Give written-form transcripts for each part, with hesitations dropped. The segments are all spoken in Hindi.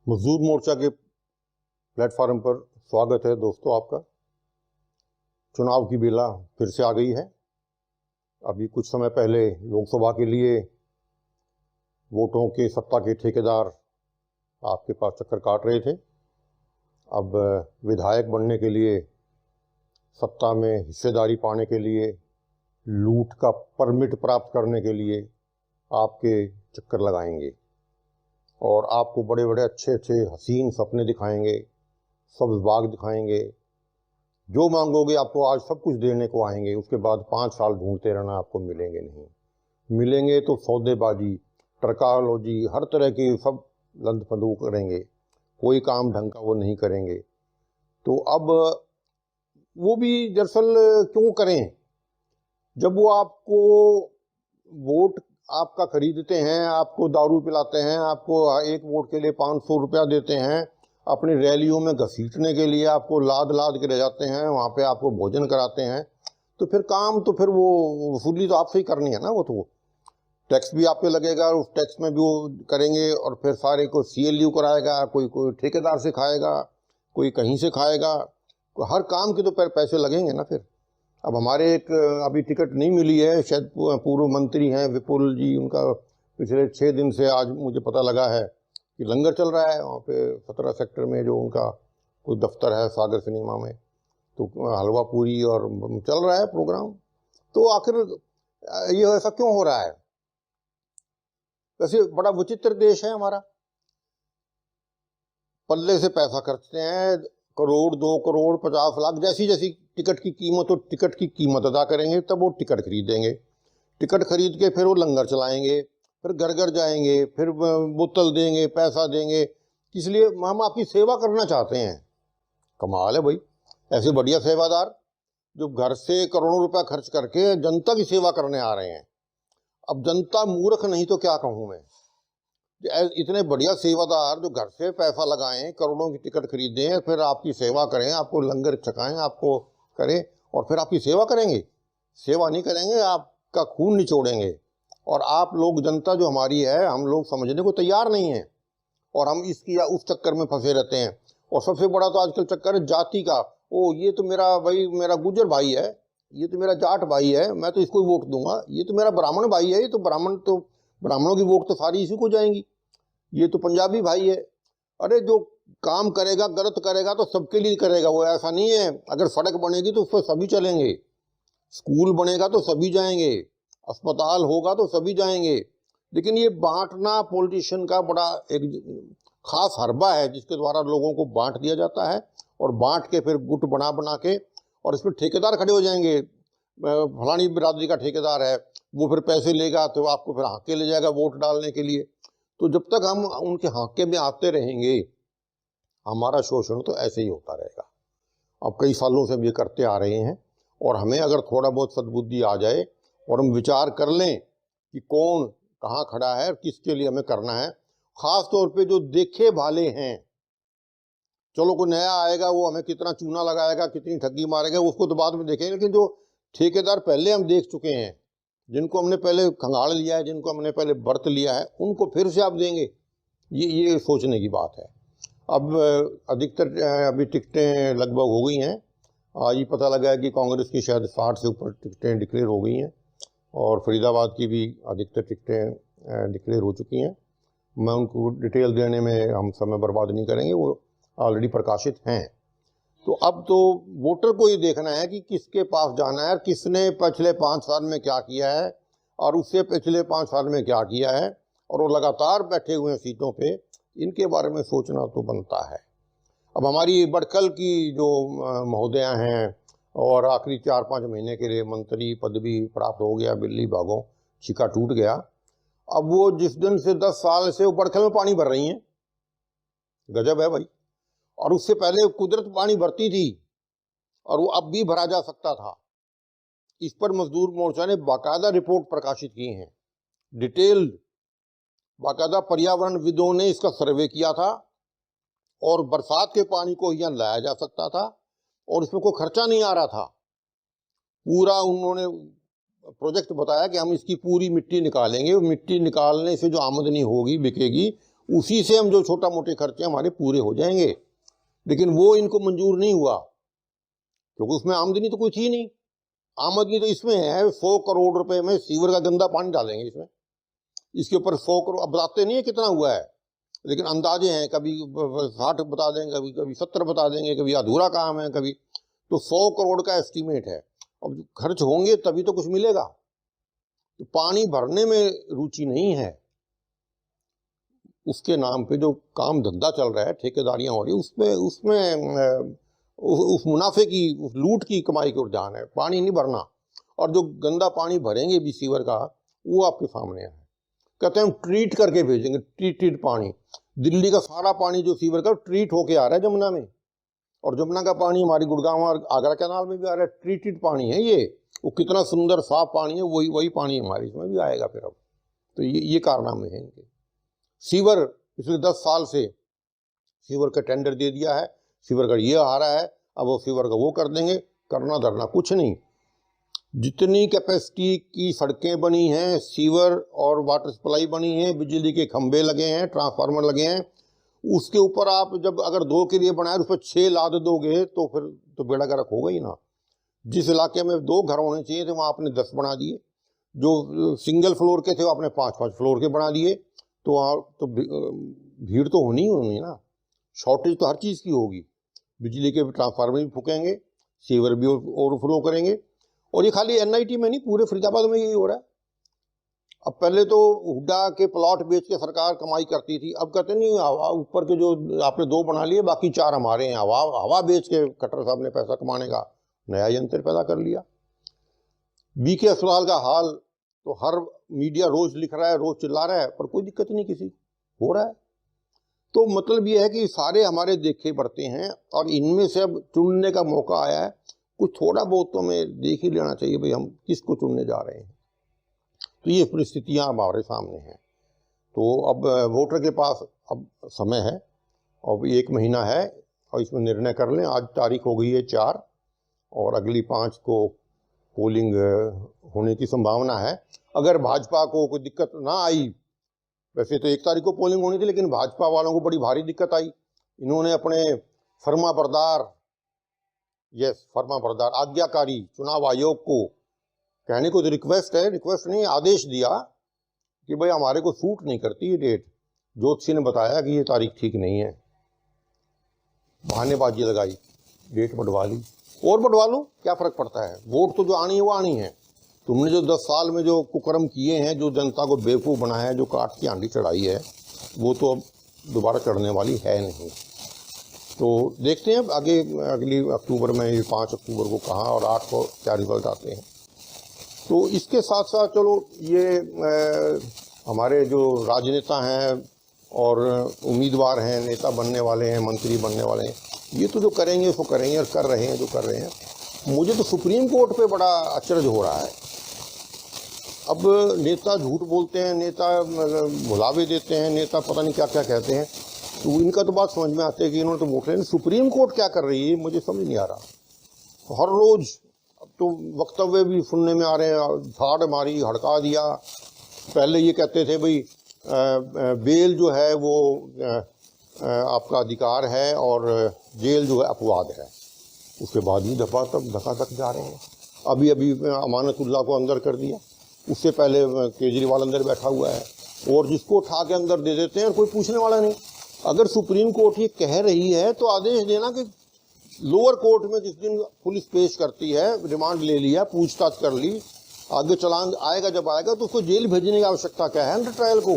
मजदूर मोर्चा के प्लेटफॉर्म पर स्वागत है दोस्तों आपका। चुनाव की बेला फिर से आ गई है। अभी कुछ समय पहले लोकसभा के लिए वोटों के सत्ता के ठेकेदार आपके पास चक्कर काट रहे थे। अब विधायक बनने के लिए, सत्ता में हिस्सेदारी पाने के लिए, लूट का परमिट प्राप्त करने के लिए आपके चक्कर लगाएंगे और आपको बड़े बड़े अच्छे अच्छे हसीन सपने दिखाएंगे, सब्ज बाग दिखाएंगे। जो मांगोगे आपको आज सब कुछ देने को आएंगे। उसके बाद 5 साल ढूंढते रहना, आपको मिलेंगे नहीं। मिलेंगे तो सौदेबाजी, टर्कालॉजी, हर तरह के सब लंद फंदू करेंगे। कोई काम ढंग का वो नहीं करेंगे। तो अब वो भी दरअसल क्यों करें, जब वो आपको वोट आपका खरीदते हैं, आपको दारू पिलाते हैं, आपको एक वोट के लिए 500 रुपया देते हैं, अपनी रैलियों में घसीटने के लिए आपको लाद लाद के ले जाते हैं, वहाँ पे आपको भोजन कराते हैं। तो फिर काम तो फिर वो वसूली तो आपसे ही करनी है ना। वो तो टैक्स भी आप पे लगेगा, उस टैक्स में भी वो करेंगे और फिर सारे को CLU कराएगा, कोई ठेकेदार से खाएगा, कोई कहीं से खाएगा। हर काम के तो पैसे लगेंगे ना फिर। अब हमारे एक अभी टिकट नहीं मिली है, शायद पूर्व मंत्री हैं विपुल जी, उनका पिछले 6 दिन से आज मुझे पता लगा है कि लंगर चल रहा है वहाँ पे 17 सेक्टर में, जो उनका कोई दफ्तर है सागर सिनेमा में। तो हलवा पूरी और चल रहा है प्रोग्राम। तो आखिर ये ऐसा क्यों हो रहा है? वैसे बड़ा विचित्र देश है हमारा। पल्ले से पैसा खर्चते हैं, करोड़ 2 करोड़ 50 लाख, जैसी जैसी टिकट की कीमत हो टिकट की कीमत अदा करेंगे तब वो टिकट खरीदेंगे। टिकट खरीद के फिर वो लंगर चलाएंगे, फिर घर घर जाएंगे, फिर बोतल देंगे, पैसा देंगे। इसलिए हम आपकी सेवा करना चाहते हैं। कमाल है भाई, ऐसे बढ़िया सेवादार जो घर से करोड़ों रुपया खर्च करके जनता की सेवा करने आ रहे हैं। अब जनता मूर्ख नहीं तो क्या कहूँ मैं। इतने बढ़िया सेवादार जो घर से पैसा लगाएं, करोड़ों की टिकट खरीदें, फिर आपकी सेवा करें, आपको लंगर छकाएं, आपको करें और फिर आपकी सेवा करेंगे। सेवा नहीं करेंगे, आपका खून निचोड़ेंगे। और आप लोग, जनता जो हमारी है, हम लोग समझने को तैयार नहीं है और हम इसकी या उस चक्कर में फंसे रहते हैं। और सबसे बड़ा तो आजकल चक्कर है जाति का। ओ, ये तो मेरा भाई, मेरा गुर्जर भाई है, ये तो मेरा जाट भाई है, मैं तो इसको वोट दूंगा। ये तो मेरा ब्राह्मण भाई है, ये तो ब्राह्मणों की वोट तो सारी इसी को जाएंगी। ये तो पंजाबी भाई है। अरे जो काम करेगा, गलत करेगा तो सबके लिए करेगा वो, ऐसा नहीं है। अगर सड़क बनेगी तो उस पर सभी चलेंगे, स्कूल बनेगा तो सभी जाएंगे, अस्पताल होगा तो सभी जाएंगे। लेकिन ये बांटना पॉलिटिशियन का बड़ा एक खास हरबा है, जिसके द्वारा लोगों को बांट दिया जाता है और बांट के फिर गुट बना बना के, और इसमें ठेकेदार खड़े हो जाएंगे। फलानी बिरादरी का ठेकेदार है, वो फिर पैसे लेगा तो आपको फिर हाके ले जाएगा वोट डालने के लिए। तो जब तक हम उनके हाके में आते रहेंगे, हमारा शोषण तो ऐसे ही होता रहेगा। अब कई सालों से हम ये करते आ रहे हैं और हमें अगर थोड़ा बहुत सद्बुद्धि आ जाए और हम विचार कर लें कि कौन कहाँ खड़ा है और किसके लिए हमें करना है। खास तौर पे जो देखे भाले हैं, चलो कोई नया आएगा वो हमें कितना चूना लगाएगा, कितनी ठगी मारेगा, उसको तो बाद में देखेंगे। लेकिन जो ठेकेदार पहले हम देख चुके हैं, जिनको हमने पहले खंगाल लिया है, जिनको हमने पहले बर्त लिया है, उनको फिर से आप देंगे, ये सोचने की बात है। अब अधिकतर अभी टिकटें लगभग हो गई हैं। आज ही पता लगा है कि कांग्रेस की शायद 60 से ऊपर टिकटें डिक्लेयर हो गई हैं और फरीदाबाद की भी अधिकतर टिकटें डिक्लेयर हो चुकी हैं। मैं उनको डिटेल देने में हम समय बर्बाद नहीं करेंगे, वो ऑलरेडी प्रकाशित हैं। तो अब तो वोटर को ये देखना है कि किसके पास जाना है, किसने पिछले 5 साल में क्या किया है और उससे पिछले 5 साल में क्या किया है, और वो लगातार बैठे हुए हैं सीटों पे, इनके बारे में सोचना तो बनता है। अब हमारी बड़कल की जो महोदया हैं और आखिरी 4-5 महीने के लिए मंत्री पद भी प्राप्त हो गया, बिल्ली भागों छिका टूट गया। अब वो जिस दिन से 10 साल से वो बड़कल में पानी भर रही हैं, गजब है भाई। और उससे पहले कुदरत पानी भरती थी और वो अब भी भरा जा सकता था। इस पर मजदूर मोर्चा ने बाकायदा रिपोर्ट प्रकाशित की है, डिटेल्ड। बाकायदा पर्यावरणविदों ने इसका सर्वे किया था और बरसात के पानी को यहाँ लाया जा सकता था और इसमें कोई खर्चा नहीं आ रहा था। पूरा उन्होंने प्रोजेक्ट बताया कि हम इसकी पूरी मिट्टी निकालेंगे, मिट्टी निकालने से जो आमदनी होगी, बिकेगी, उसी से हम जो छोटा मोटे खर्चे हमारे पूरे हो जाएंगे। लेकिन वो इनको मंजूर नहीं हुआ, क्योंकि उसमें आमदनी तो कोई थी नहीं। आमदनी तो इसमें है 100 करोड़ रुपए में सीवर का गंदा पानी डालेंगे इसमें, इसके ऊपर 100 करोड़। अब बताते नहीं है कितना हुआ है, लेकिन अंदाजे हैं, कभी 60 बता देंगे, कभी कभी 70 बता देंगे, कभी अधूरा काम है, कभी तो 100 करोड़ का एस्टीमेट है। अब खर्च होंगे तभी तो कुछ मिलेगा। तो पानी भरने में रुचि नहीं है, उसके नाम पे जो काम धंधा चल रहा है, ठेकेदारियां हो रही है, उसमें उस मुनाफे की, उस लूट की कमाई की ओर ध्यान है, पानी नहीं भरना। और जो गंदा पानी भरेंगे भी सीवर का, वो आपके सामने है। कहते हैं हम ट्रीट करके भेजेंगे, ट्रीटेड पानी। दिल्ली का सारा पानी जो सीवर का ट्रीट होके आ रहा है जमुना में, और जमुना का पानी हमारी गुड़गांव और आगरा कैनाल में भी आ रहा है, ट्रीटेड पानी है ये। वो कितना सुंदर साफ पानी है, वही पानी हमारे इसमें भी आएगा फिर। अब तो ये कारनामे हैं इनके। सीवर पिछले 10 साल से सीवर का टेंडर दे दिया है, सीवर का ये आ रहा है, अब वो सीवर का वो कर देंगे, करना धरना कुछ नहीं। जितनी कैपेसिटी की सड़कें बनी हैं, सीवर और वाटर सप्लाई बनी है, बिजली के खंभे लगे हैं, ट्रांसफार्मर लगे हैं, उसके ऊपर आप जब अगर 2 के लिए बनाए, उस पर 6 लाद दोगे तो फिर तो बेड़ा गर्क होगा ही ना। जिस इलाके में 2 घर होने चाहिए थे वहाँ आपने 10 बना दिए, जो सिंगल फ्लोर के थे वो आपने 5-5 फ्लोर के बना दिए। तो भीड़ तो होनी ही होनी ना, शॉर्टेज तो हर चीज़ की होगी। बिजली के ट्रांसफार्मर भी फूकेंगे, सीवर भी ओवरफ्लो करेंगे। और ये खाली NIT में नहीं, पूरे फरीदाबाद में यही हो रहा है। अब पहले तो हुड्डा के प्लॉट बेच के सरकार कमाई करती थी, अब कहते नहीं, ऊपर के जो आपने 2 बना लिए, बाकी 4 हमारे हैं। हवा बेच के खट्टर साहब ने पैसा कमाने का नया यंत्र पैदा कर लिया। BK अस्पताल का हाल तो हर मीडिया रोज लिख रहा है, रोज चिल्ला रहा है, पर कोई दिक्कत नहीं किसी हो रहा है। तो मतलब ये है कि सारे हमारे देखे बढ़ते हैं, और इनमें से अब चुनने का मौका आया है। कुछ थोड़ा बहुत तो हमें देख ही लेना चाहिए भाई हम किसको चुनने जा रहे हैं। तो ये परिस्थितियां हमारे सामने हैं। तो अब वोटर के पास अब समय है, अब 1 महीना है, और इसमें निर्णय कर लें। आज तारीख हो गई है 4, और अगली 5 को पोलिंग होने की संभावना है। अगर भाजपा को कोई दिक्कत ना आई, वैसे तो 1 तारीख को पोलिंग होनी थी, लेकिन भाजपा वालों को बड़ी भारी दिक्कत आई। इन्होंने अपने फर्माबरदार आज्ञाकारी चुनाव आयोग को, कहने को तो रिक्वेस्ट नहीं, आदेश दिया कि भाई हमारे को सूट नहीं करती ये डेट। ज्योतिषी ने बताया कि ये तारीख ठीक नहीं है, बहानेबाजी लगाई, डेट बढ़वा ली। और बढ़वा लो, क्या फर्क पड़ता है, वोट तो जो आनी है वो आनी है। तुमने जो 10 साल में जो कुकर्म किए हैं, जो जनता को बेवकूफ़ बनाया है, जो काट की आंधी चढ़ाई है, वो तो अब दोबारा चढ़ने वाली है नहीं। तो देखते हैं आगे, अगली अक्टूबर में, ये 5 अक्टूबर को कहाँ और 8 को क्या रिजल्ट आते हैं। तो इसके साथ साथ चलो ये हमारे जो राजनेता हैं और उम्मीदवार हैं, नेता बनने वाले हैं, मंत्री बनने वाले हैं, ये तो जो करेंगे वो करेंगे और कर रहे हैं जो कर रहे हैं। मुझे तो सुप्रीम कोर्ट पे बड़ा अचरज हो रहा है। अब नेता झूठ बोलते हैं, नेता भुलावे देते हैं, नेता पता नहीं क्या क्या कहते हैं, तो इनका तो बात समझ में आती है कि इन्होंने तो वोट लेने। सुप्रीम कोर्ट क्या कर रही है मुझे समझ नहीं आ रहा। हर रोज अब तो वक्तव्य भी सुनने में आ रहे हैं, झाड़ मारी, हड़का दिया। पहले ये कहते थे भाई बेल जो है वो आपका अधिकार है और जेल जो है अपवाद है, उसके बाद भी धक्का जा रहे हैं। अभी अमानतुल्लाह को अंदर कर दिया, उससे पहले केजरीवाल अंदर बैठा हुआ है, और जिसको उठा के अंदर दे देते हैं और कोई पूछने वाला नहीं। अगर सुप्रीम कोर्ट ये कह रही है तो आदेश देना कि लोअर कोर्ट में जिस दिन पुलिस पेश करती है, रिमांड ले लिया, पूछताछ कर ली, आगे चलान आएगा, जब आएगा तो उसको जेल भेजने की आवश्यकता क्या है। अंडर ट्रायल को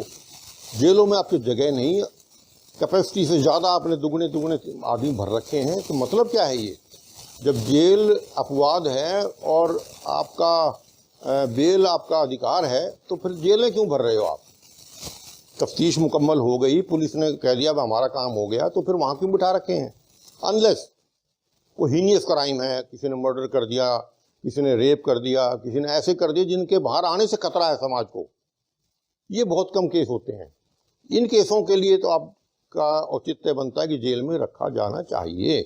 जेलों में आपकी जगह नहीं, कैपेसिटी से ज़्यादा आपने दुगने आदमी भर रखे हैं, तो मतलब क्या है ये। जब जेल अपवाद है और आपका बेल आपका अधिकार है, तो फिर जेलें क्यों भर रहे हो आप। तफ्तीश मुकम्मल हो गई, पुलिस ने कह दिया अब हमारा काम हो गया, तो फिर वहाँ क्यों बिठा रखे हैं। अनलेस वो हीनियस क्राइम है, किसी ने मर्डर कर दिया, किसी ने रेप कर दिया, किसी ने ऐसे कर दिया जिनके बाहर आने से खतरा है समाज को, ये बहुत कम केस होते हैं। इन केसों के लिए तो आपका औचित्य बनता है कि जेल में रखा जाना चाहिए,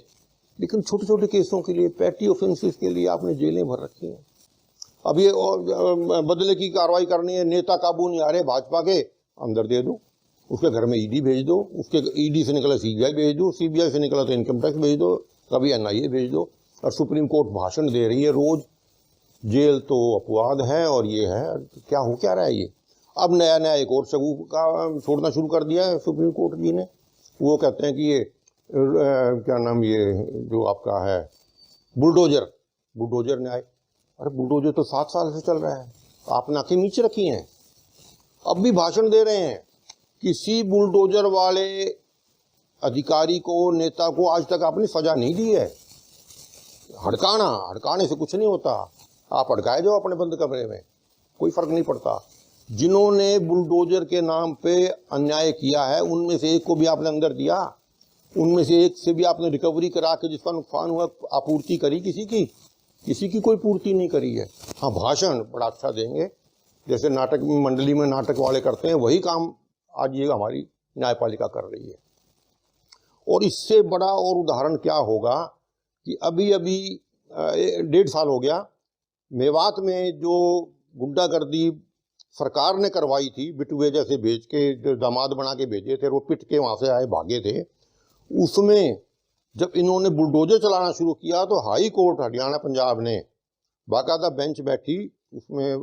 लेकिन छोटे छोटे केसों के लिए, पैटी ऑफेंसेस के लिए आपने जेलें भर रखी हैं। अब ये बदले की कार्रवाई करनी है, नेता काबू नहीं आ रहे भाजपा के, अंदर दे दो, उसके घर में ईडी भेज दो, उसके ईडी से निकला सीबीआई भेज दो, सीबीआई से निकला तो इनकम टैक्स भेज दो, कभी एनआईए भेज दो। और सुप्रीम कोर्ट भाषण दे रही है रोज, जेल तो अपवाद है और ये है, क्या हो क्या रहा है ये। अब नया नया एक और शगु का छोड़ना शुरू कर दिया है सुप्रीम कोर्ट जी ने। वो कहते हैं कि ये क्या नाम, ये जो आपका है बुलडोजर न्याय। अरे बुलडोजर तो 7 साल से चल रहा है, आपने आंखें नीचे रखी हैं। अब भी भाषण दे रहे हैं। किसी बुलडोजर वाले अधिकारी को, नेता को आज तक आपने सजा नहीं दी है। हड़काने से कुछ नहीं होता, आप हड़काए जाओ अपने बंद कमरे में, कोई फर्क नहीं पड़ता। जिन्होंने बुलडोजर के नाम पे अन्याय किया है उनमें से एक को भी आपने अंदर दिया, उनमें से एक से भी आपने रिकवरी करा के जिसका नुकसान हुआ आपूर्ति करी, किसी की कोई पूर्ति नहीं करी है। हाँ, भाषण बड़ा अच्छा देंगे, जैसे नाटक मंडली में नाटक वाले करते हैं, वही काम आज ये हमारी न्यायपालिका कर रही है। और इससे बड़ा और उदाहरण क्या होगा कि अभी 1.5 साल हो गया, मेवात में जो गुंडागर्दी सरकार ने करवाई थी, बिटुए जैसे भेज के, जो दामाद बना के भेजे थे, वो पिट के वहाँ से आए, भागे थे। उसमें जब इन्होंने बुलडोजर चलाना शुरू किया तो हाई कोर्ट हरियाणा पंजाब ने बाकायदा बेंच बैठी, उसमें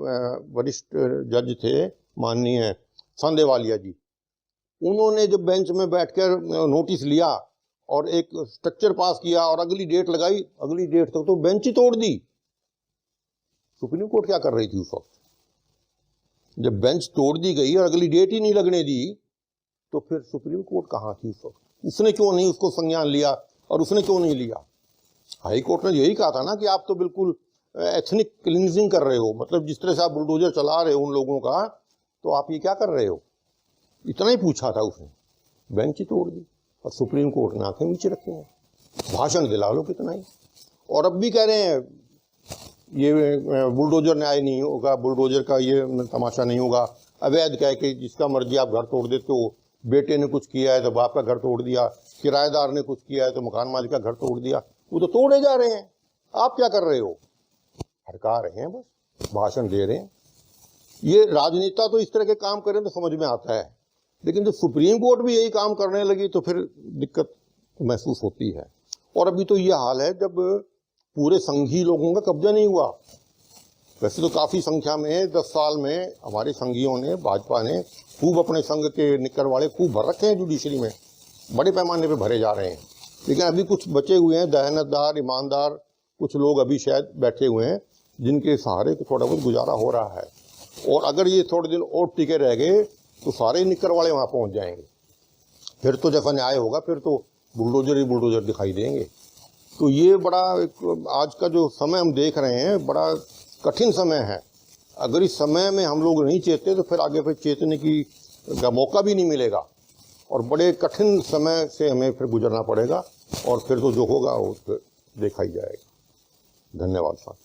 वरिष्ठ जज थे माननीय सांदेवालिया जी। उन्होंने जब बेंच में बैठकर नोटिस लिया और एक स्ट्रक्चर पास किया और अगली डेट लगाई, अगली डेट तक तो बेंच ही तोड़ दी। सुप्रीम कोर्ट क्या कर रही थी उस वक्त? जब बेंच तोड़ दी गई और अगली डेट ही नहीं लगने दी, तो फिर सुप्रीम कोर्ट कहाँ थी उस वक्त? उसने क्यों नहीं उसको संज्ञान लिया और उसने क्यों नहीं लिया? हाई कोर्ट ने यही कहा था ना कि आप तो बिल्कुल एथनिक क्लींजिंग कर रहे हो, मतलब जिस तरह से आप बुलडोजर चला रहे हो उन लोगों का, तो आप ये क्या कर रहे हो? इतना ही पूछा था उसने, बेंच ही तोड़ दी और सुप्रीम कोर्ट ने आंखें नीचे रखी हैं। भाषण दिला लो कितना ही। और अब भी कह रहे हैं ये बुलडोजर न्याय नहीं होगा, बुलडोजर का ये तमाशा नहीं होगा। अवैध कह के जिसका मर्जी आप घर तोड़ देते हो, बेटे ने कुछ किया है तो बाप का घर तोड़ दिया, किराएदार ने कुछ किया है तो मकान मालिक का घर तोड़ दिया, वो तो तोड़े जा रहे हैं। आप क्या कर रहे हो? हड़का रहे हैं, बस भाषण दे रहे हैं। ये राजनेता तो इस तरह के काम करें तो समझ में आता है, लेकिन जब सुप्रीम कोर्ट भी यही काम करने लगी तो फिर दिक्कत महसूस होती है। और अभी तो ये हाल है जब पूरे संघी लोगों का कब्जा नहीं हुआ। वैसे तो काफ़ी संख्या में 10 साल में हमारे संघियों ने, भाजपा ने खूब अपने संघ के निक्कर वाले खूब भर रखे हैं जुडिशरी में, बड़े पैमाने पे भरे जा रहे हैं। लेकिन अभी कुछ बचे हुए हैं दयानतदार, ईमानदार कुछ लोग अभी शायद बैठे हुए हैं, जिनके सहारे को थोड़ा बहुत गुजारा हो रहा है। और अगर ये थोड़े दिन और टिके रह गए तो सारे निक्कर वाले वहाँ पहुँच जाएंगे। फिर तो जैसा न्याय होगा फिर तो बुलडोजर ही बुलडोजर दिखाई देंगे। तो ये बड़ा आज का जो समय हम देख रहे हैं बड़ा कठिन समय है। अगर इस समय में हम लोग नहीं चेते तो फिर आगे फिर चेतने का मौका भी नहीं मिलेगा और बड़े कठिन समय से हमें फिर गुजरना पड़ेगा और फिर तो जो होगा वो देखा ही जाएगा। धन्यवाद साहब।